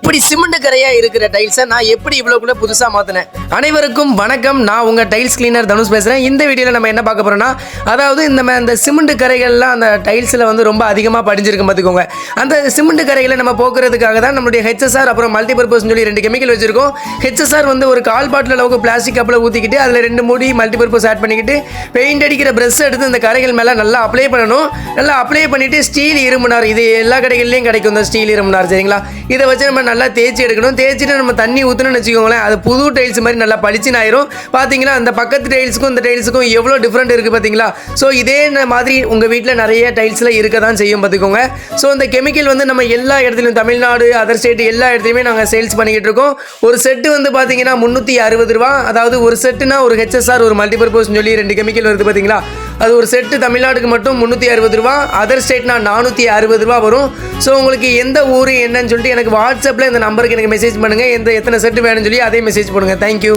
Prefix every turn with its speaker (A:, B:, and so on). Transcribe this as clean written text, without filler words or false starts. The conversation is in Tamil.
A: இப்படி சிமெண்ட் கரையா இருக்கிற டைல்ஸை நான் எப்படி இவ்வளவுக்குள்ள புதுசா மாத்தினேன். அனைவருக்கும் வணக்கம். நான் உங்க டைல்ஸ் கிளீனர் தனுஷ் பேசுறேன். இந்த வீடியோல நம்ம என்ன பார்க்க போறோம்னா, அதாவது இந்த சிமெண்ட் கரைகள்லாம் அந்த டைல்ஸ்ல வந்து ரொம்ப அதிகமா படிஞ்சிருக்கும் பார்த்துக்கோங்க. அந்த சிமெண்ட் கரைகளை நம்ம போக்குறதுக்காக தான் நம்மளுடைய ஹெச்எஸ்ஆர் அப்புறம் மல்டிபர்பஸ் சொல்லி 2 கெமிக்கல் வச்சிருக்கோம். ஹெச்எஸ்ஆர் வந்து ஒரு 1/4 பாட்டில் அளவுக்கு பிளாஸ்டிக் கப்பில் ஊற்றிக்கிட்டு அதில் 2 மூடி மல்டிபர்பஸ் ஆட் பண்ணிக்கிட்டு பெயிண்ட் அடிக்கிற பிரஷ் எடுத்து இந்த கரைகள் மேலே நல்லா அப்ளை பண்ணணும். நல்லா அப்ளை பண்ணிட்டு ஸ்டீல் இரும்புனார், இது எல்லா கடைகள்லையும் கிடைக்கும் இந்த ஸ்டீல் இரும்புனார், சரிங்களா? இதை வச்சு நம்ம நல்லா தேய்ச்சி எடுக்கணும். தேய்ச்சிட்டு நம்ம தண்ணி ஊற்றணும்னு வச்சுக்கோங்களேன், அது புது டைல்ஸ் மாதிரி நல்லா பளிச்சுன்னு ஆயிரும். பார்த்தீங்கன்னா அந்த பக்கத்து டைல்ஸுக்கும் இந்த டைல்ஸுக்கும் எவ்வளோ டிஃப்ரெண்ட் இருக்குது பார்த்தீங்களா? ஸோ இதே மாதிரி உங்கள் வீட்டில் நிறைய டைல்ஸில் இருக்க தான் செய்யும் பார்த்துக்கோங்க. ஸோ இந்த கெமிக்கல் வந்து நம்ம எல்லா இடத்துலையும் தமிழ்நாடு அதர் ஸ்டேட் எல்லா இடத்துலையுமே நாங்கள் சேல்ஸ் பண்ணிக்கிட்டு இருக்கோம். ஒரு செட்டு வந்து பார்த்தீங்கன்னா 360 ரூபா. அதாவது ஒரு செட்டுனா ஒரு ஹெச்எஸ்ஆர் ஒரு மல்டிபர்பஸ் சொல்லி 2 கெமிக்கல் வருது பார்த்தீங்களா? அது ஒரு செட்டு தமிழ்நாடுக்கு மட்டும் 360 ரூபா, அதர் ஸ்டேட்னா 460 ரூபா வரும். ஸோ உங்களுக்கு எந்த ஊர் என்னன்னு சொல்லிட்டு எனக்கு வாட்ஸ்அப்பில் இந்த நம்பருக்கு எனக்கு மெசேஜ் பண்ணுங்கள். எத்தனை செட்டு வேணும்னு சொல்லி அதே மெசேஜ் பண்ணுங்கள். தேங்க்யூ.